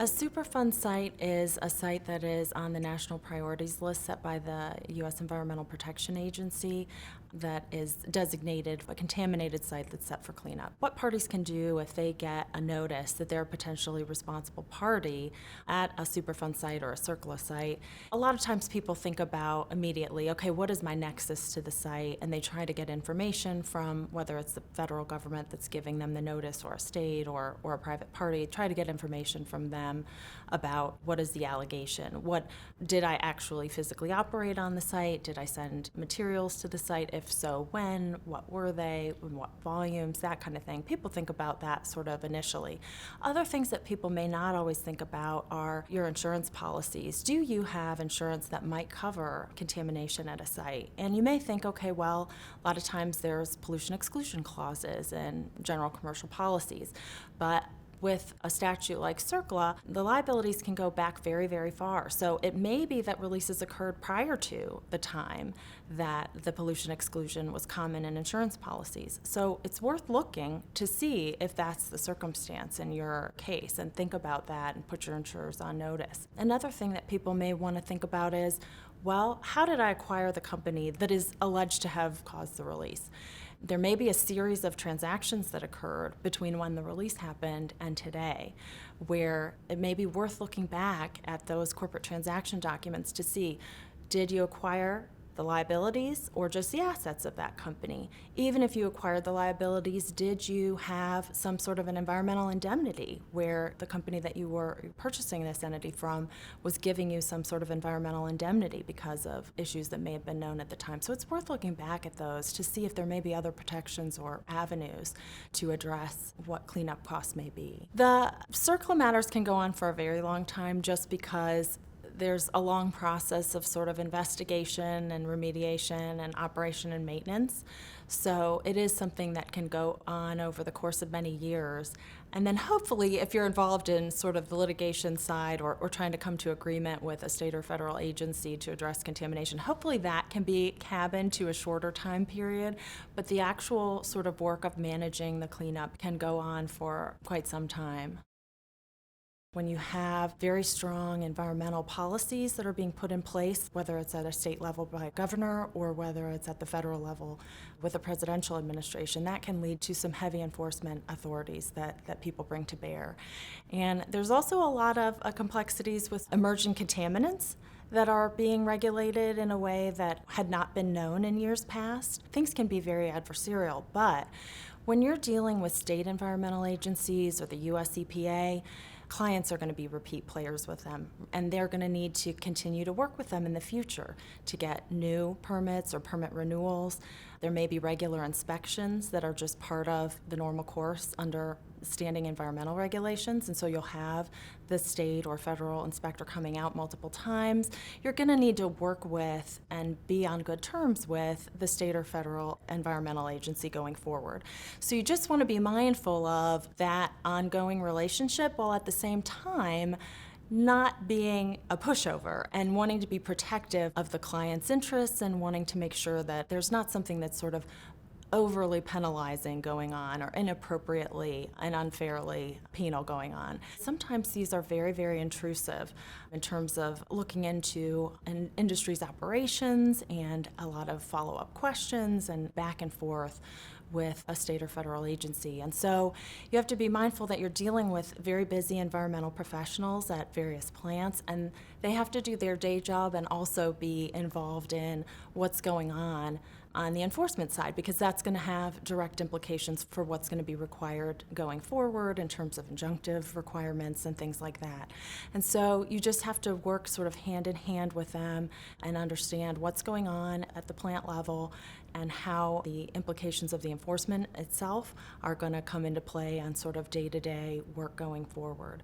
A Superfund site is a site that is on the national priorities list set by the U.S. Environmental Protection Agency that is designated a contaminated site that's set for cleanup. What parties can do if they get a notice that they're a potentially responsible party at a Superfund site or a CERCLA site, a lot of times people think about immediately, okay, what is my nexus to the site? And they try to get information from whether it's the federal government that's giving them the notice or a state or a private party, try to get information from them about what is the allegation. What did I actually physically operate on the site? Did I send materials to the site? If so, when? What were they? In what volumes? That kind of thing. People think about that sort of initially. Other things that people may not always think about are your insurance policies. Do you have insurance that might cover contamination at a site? And you may think, okay, well, a lot of times there's pollution exclusion clauses in general commercial policies, but with a statute like CERCLA, the liabilities can go back very, very far. So it may be that releases occurred prior to the time that the pollution exclusion was common in insurance policies. So it's worth looking to see if that's the circumstance in your case and think about that and put your insurers on notice. Another thing that people may want to think about is, well, how did I acquire the company that is alleged to have caused the release? There may be a series of transactions that occurred between when the release happened and today, where it may be worth looking back at those corporate transaction documents to see, did you acquire the liabilities or just the assets of that company? Even if you acquired the liabilities, did you have some sort of an environmental indemnity where the company that you were purchasing this entity from was giving you some sort of environmental indemnity because of issues that may have been known at the time? So it's worth looking back at those to see if there may be other protections or avenues to address what cleanup costs may be. The CERCLA matters can go on for a very long time just because there's a long process of sort of investigation and remediation and operation and maintenance. So it is something that can go on over the course of many years. And then hopefully, if you're involved in sort of the litigation side or trying to come to agreement with a state or federal agency to address contamination, hopefully that can be cabined to a shorter time period. But the actual sort of work of managing the cleanup can go on for quite some time. When you have very strong environmental policies that are being put in place, whether it's at a state level by a governor or whether it's at the federal level with a presidential administration, that can lead to some heavy enforcement authorities that people bring to bear. And there's also a lot of complexities with emerging contaminants that are being regulated in a way that had not been known in years past. Things can be very adversarial, but when you're dealing with state environmental agencies or the US EPA, clients are going to be repeat players with them, and they're going to need to continue to work with them in the future to get new permits or permit renewals. There may be regular inspections that are just part of the normal course under standing environmental regulations, and so you'll have the state or federal inspector coming out multiple times. You're going to need to work with and be on good terms with the state or federal environmental agency going forward. So you just want to be mindful of that ongoing relationship while at the same time not being a pushover and wanting to be protective of the client's interests and wanting to make sure that there's not something that's sort of overly penalizing going on or inappropriately and unfairly penal going on. Sometimes these are very, very intrusive in terms of looking into an industry's operations and a lot of follow-up questions and back and forth with a state or federal agency. And so you have to be mindful that you're dealing with very busy environmental professionals at various plants, and they have to do their day job and also be involved in what's going on the enforcement side, because that's going to have direct implications for what's going to be required going forward in terms of injunctive requirements and things like that. And so you just have to work sort of hand in hand with them and understand what's going on at the plant level and how the implications of the enforcement itself are going to come into play on sort of day-to-day work going forward.